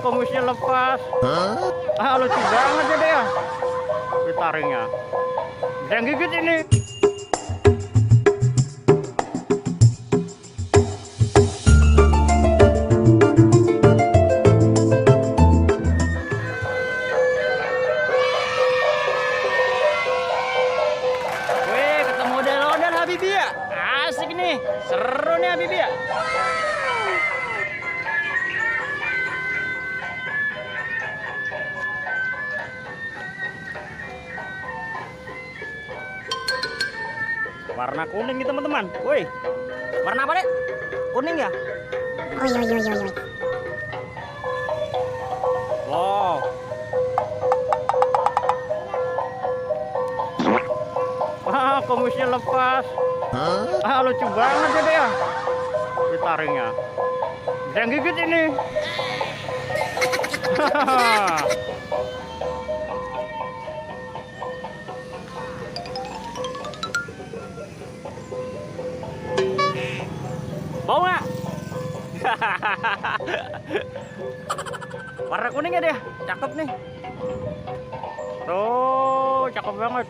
kumisnya lepas. Lucu banget ya dia. Ditaringnya. Bisa yang gigit ini. Wih, ketemu ondel-ondel Habibie ya. Asik nih. Seru nih Habibie ya. Warna kuning nih teman-teman. Woi, warna apa deh? Kuning ya? Oi. Wow. Kumisnya lepas. Lucu banget ya dia. Ditaringnya. Bisa yang gigit ini. Bau nggak? Warna kuning ya dia, cakep nih. Tuh, cakep banget.